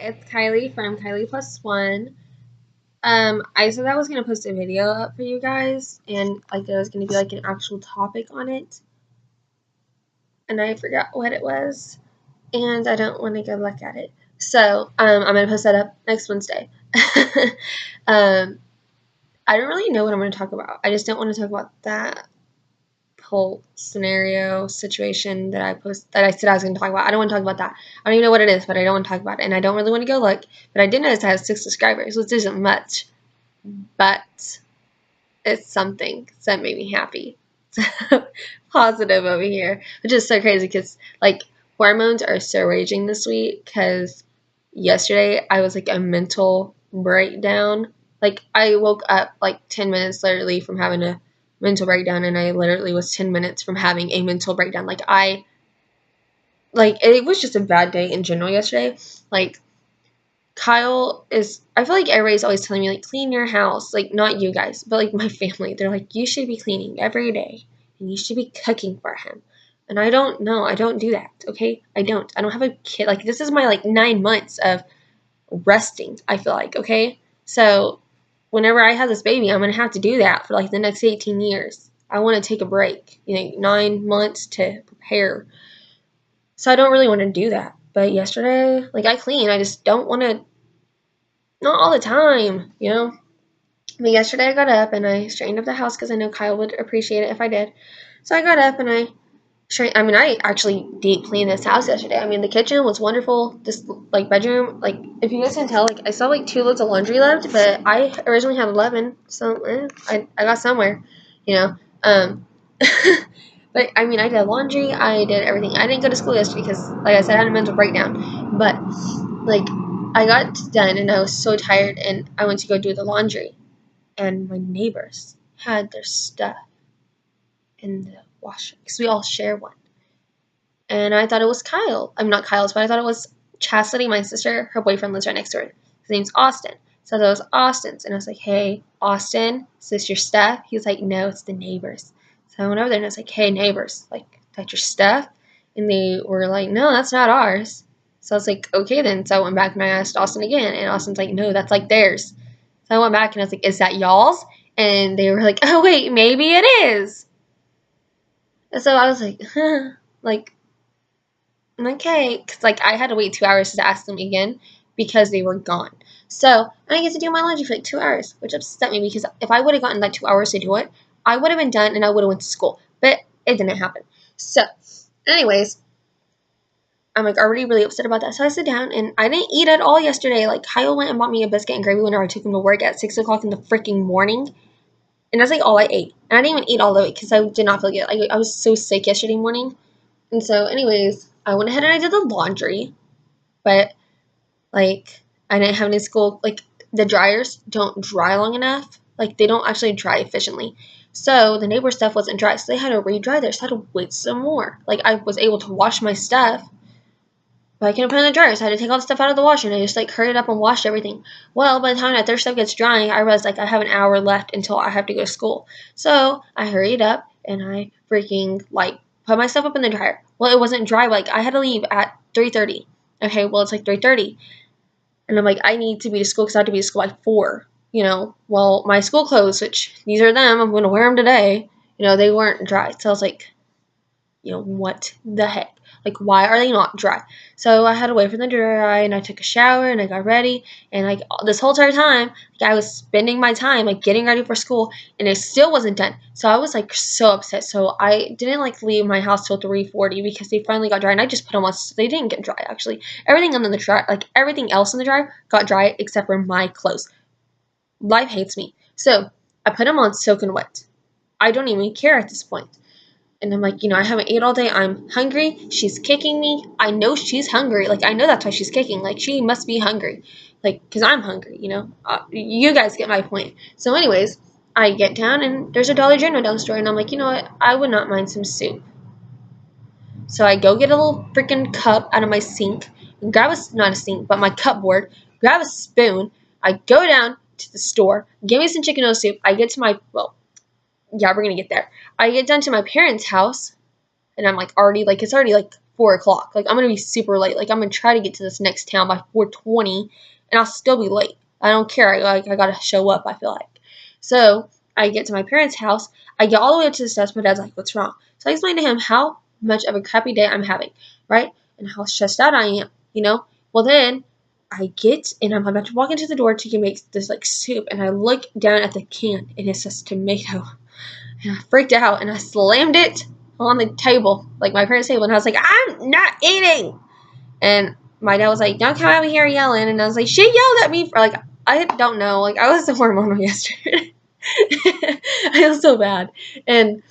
it's Kylie from Kylie Plus One. I said I was gonna post a video up for you guys, and like there was gonna be like an actual topic on it, and I forgot what it was, and I don't want to go look at it. So I'm gonna post that up next Wednesday. um, I don't really know what I'm gonna talk about. I just don't want to talk about that whole scenario situation that I said I was going to talk about. I don't want to talk about that. I don't even know what it is, but I don't want to talk about it, and I don't really want to go look. But I did notice I have 6 subscribers, which isn't much, but it's something, so it made me happy. Positive over here, which is so crazy because like hormones are so raging this week. Because yesterday I was like a mental breakdown. Like I woke up like 10 minutes literally from having a mental breakdown, and I literally was 10 minutes from having a mental breakdown. Like it was just a bad day in general yesterday. Like I feel like everybody's always telling me like clean your house, like not you guys, but like my family. They're like, you should be cleaning every day and you should be cooking for him. And I don't know, I don't do that. Okay, I don't have a kid. Like this is my like 9 months of resting, I feel like. Okay, so whenever I have this baby, I'm going to have to do that for like the next 18 years. I want to take a break, 9 months to prepare. So I don't really want to do that. But yesterday, like I clean, I just don't want to, not all the time, But yesterday I got up and I straightened up the house because I know Kyle would appreciate it if I did. So I got up and I actually deep cleaned this house yesterday. I mean, the kitchen was wonderful. This like bedroom, like if you guys can tell, like I saw like 2 loads of laundry left, but I originally had 11, so I got somewhere, you know. But I mean, I did laundry, I did everything. I didn't go to school yesterday because, like I said, I had a mental breakdown. But like I got done and I was so tired, and I went to go do the laundry, and my neighbors had their stuff in the washer because we all share one. And I thought it was Kyle. I'm not Kyle's, but I thought it was Chastity, my sister. Her boyfriend lives right next door. His name's Austin. So I thought it was Austin's. And I was like, hey, Austin, is this your stuff? He was like, no, it's the neighbors. So I went over there and I was like, hey, neighbors, like, that's your stuff? And they were like, no, that's not ours. So I was like, okay then. So I went back and I asked Austin again. And Austin's like, no, that's like theirs. So I went back and I was like, is that y'all's? And they were like, oh, wait, maybe it is. And so I was like, huh, like, okay, because like I had to wait 2 hours to ask them again because they were gone. So I didn't get to do my laundry for like 2 hours, which upset me because if I would have gotten that 2 hours to do it, I would have been done and I would have went to school. But it didn't happen. So, anyways, I'm like already really upset about that. So I sit down and I didn't eat at all yesterday. Like Kyle went and bought me a biscuit and gravy whenever I took him to work at 6 o'clock in the freaking morning. And that's like all I ate. And I didn't even eat all of it because I did not feel good. I was so sick yesterday morning. And so, anyways, I went ahead and I did the laundry, but like I didn't have any school. Like the dryers don't dry long enough. Like they don't actually dry efficiently. So the neighbor stuff wasn't dry, so they had to re-dry theirs. So I had to wait some more. Like I was able to wash my stuff, but I couldn't put it in the dryer, so I had to take all the stuff out of the washer, and I just like hurried up and washed everything. Well, by the time that their stuff gets drying, I realized like I have an hour left until I have to go to school. So I hurried up and I freaking like put my stuff up in the dryer. Well, it wasn't dry. Like I had to leave at 3:30. Okay, well it's like 3:30, and I'm like I need to be to school because I have to be to school by 4. Well my school clothes, which these are them, I'm gonna wear them today. They weren't dry, so I was like, what the heck? Like, why are they not dry? So I had to wait for them to dry, and I took a shower, and I got ready, and like this whole entire time, like I was spending my time like getting ready for school, and it still wasn't done. So I was like so upset. So I didn't like leave my house till 3:40 because they finally got dry, and I just put them on. They didn't get dry actually. Everything on the dry, like everything else in the dryer, got dry except for my clothes. Life hates me. So I put them on soaking wet. I don't even care at this point. And I'm like, I haven't ate all day. I'm hungry. She's kicking me. I know she's hungry. Like, I know that's why she's kicking. Like, she must be hungry. Like, because I'm hungry, you guys get my point. So, anyways, I get down, and there's a Dollar General down the store. And I'm like, you know what? I would not mind some soup. So I go get a little freaking cup out of my sink. And grab not a sink, but my cupboard. Grab a spoon. I go down to the store. Give me some chicken noodle soup. I get to yeah, we're gonna get there. I get down to my parents' house, and I'm like already like it's already like 4 o'clock. Like, I'm going to be super late. Like, I'm going to try to get to this next town by 4:20, and I'll still be late. I don't care. I got to show up, I feel like. So, I get to my parents' house. I get all the way up to the steps. My dad's like, what's wrong? So, I explain to him how much of a crappy day I'm having, right? And how stressed out I am, you know? Well, then I get, and I'm about to walk into the door to make this, like, soup, and I look down at the can, and it says tomato. And I freaked out, and I slammed it on the table, like my parents' table, and I was like, I'm not eating! And my dad was like, don't come over here yelling, and I was like, she yelled at me for, like, I don't know, like, I was hormonal yesterday. I feel so bad. And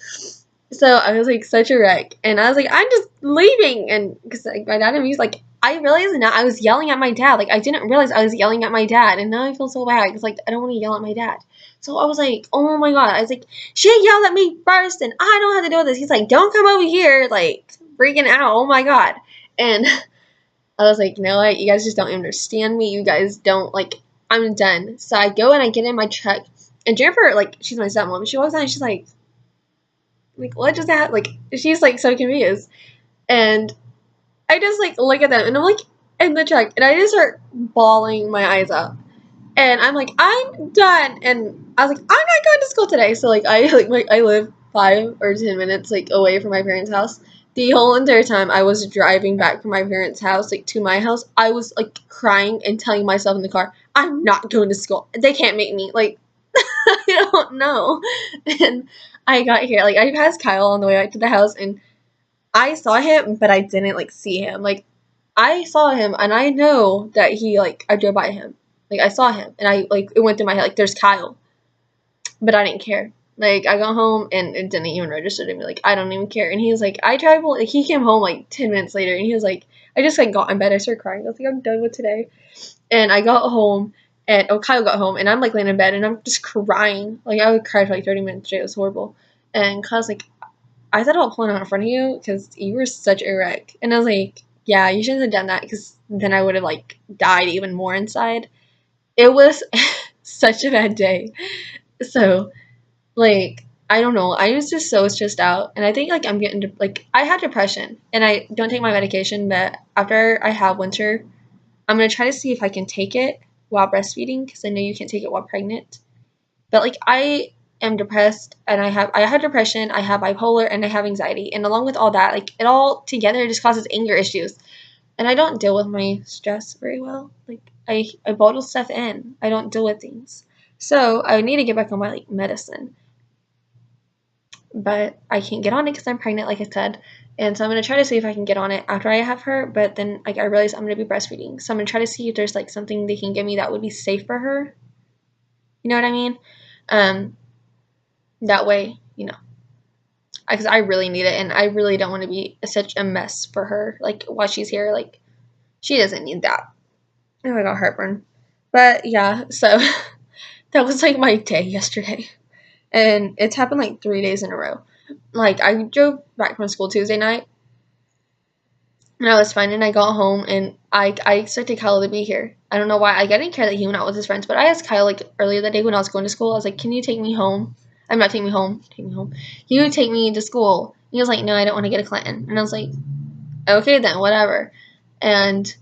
so I was like such a wreck, and I was like, I'm just leaving, and because like, my dad and me was like, I realized now I was yelling at my dad. Like, I didn't realize I was yelling at my dad, and now I feel so bad because like I don't want to yell at my dad. So I was like, oh my god, I was like, she yelled at me first, and I don't have to deal with this. He's like, don't come over here, like freaking out. Oh my god. And I was like, you know what, you guys just don't understand me. You guys don't, like, I'm done. So I go and I get in my truck, and Jennifer, like, she's my stepmom. She walks out and she's like, what just happened? Like, she's like so confused. And I just like look at them, and I'm like in the truck, and I just start bawling my eyes out. And I'm like, I'm done. And I was like, I'm not going to school today. So like I live 5 or 10 minutes like away from my parents' house. The whole entire time I was driving back from my parents' house, like to my house, I was like crying and telling myself in the car, I'm not going to school. They can't make me. Like, I don't know. And I got here, like I passed Kyle on the way back to the house, and I saw him, but I didn't like see him. Like, I saw him, and I know that he, like, I drove by him. Like, I saw him, and I, like, it went through my head, like, there's Kyle. But I didn't care. Like, I got home, and it didn't even register to me. Like, I don't even care. And he was like, I tried, like, he came home, like, 10 minutes later, and he was like, I just, like, got in bed. I started crying. I was like, I'm done with today. And I got home, and, Kyle got home, and I'm, like, laying in bed, and I'm just crying. Like, I would cry for, like, 30 minutes straight. It was horrible. And Kyle's like, I thought about pulling out in front of you because you were such a wreck. And I was like, yeah, you shouldn't have done that because then I would have, like, died even more inside. It was such a bad day. So, like, I don't know. I was just so stressed out. And I think, like, I'm getting, like, I have depression. And I don't take my medication. But after I have winter, I'm going to try to see if I can take it while breastfeeding because I know you can't take it while pregnant. But, like, I am depressed, and I have depression, I have bipolar, and I have anxiety. And along with all that, like, it all together just causes anger issues. And I don't deal with my stress very well. Like, I bottle stuff in. I don't deal with things. So I need to get back on my, like, medicine. But I can't get on it because I'm pregnant, like I said. And so I'm going to try to see if I can get on it after I have her. But then, like, I realize I'm going to be breastfeeding. So I'm going to try to see if there's, like, something they can give me that would be safe for her. You know what I mean? That way, you know, because I really need it, and I really don't want to be such a mess for her, like, while she's here. Like, she doesn't need that. Oh, I got heartburn. But, yeah, so that was, like, my day yesterday, and it's happened, like, 3 days in a row. Like, I drove back from school Tuesday night, and I was fine, and I got home, and I expected Kyle to be here. I don't know why. I didn't care that he went out with his friends, but I asked Kyle, like, earlier that day when I was going to school, I was like, can you take me home? I'm not taking me home. Take me home. You would take me to school. And he was like, no, I don't want to get a Clinton. And I was like, okay then, whatever. And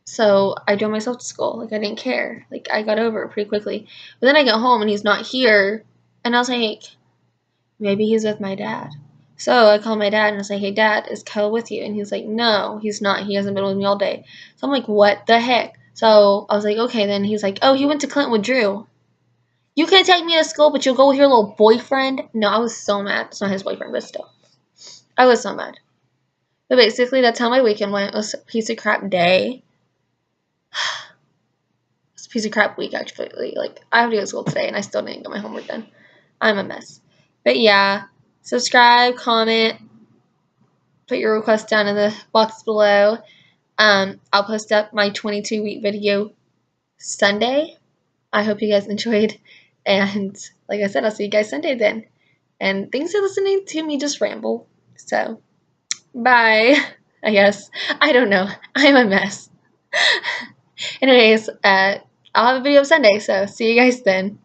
so I drove myself to school. Like, I didn't care. Like, I got over it pretty quickly. But then I got home, and he's not here. And I was like, maybe he's with my dad. So I called my dad, and I was like, hey, Dad, is Kyle with you? And he was like, no, he's not. He hasn't been with me all day. So I'm like, what the heck? So I was like, okay, then. He's like, oh, he went to Clinton with Drew. You can't take me to school, but you'll go with your little boyfriend? No, I was so mad. It's not his boyfriend, but still. I was so mad. But basically, that's how my weekend went. It was a piece of crap day. It's a piece of crap week, actually. Like, I have to go to school today, and I still didn't get my homework done. I'm a mess. But yeah, subscribe, comment, put your requests down in the box below. I'll post up my 22-week video Sunday. I hope you guys enjoyed. And like I said, I'll see you guys Sunday then. And thanks for listening to me just ramble. So, bye, I guess. I don't know. I'm a mess. Anyways, I'll have a video Sunday, so see you guys then.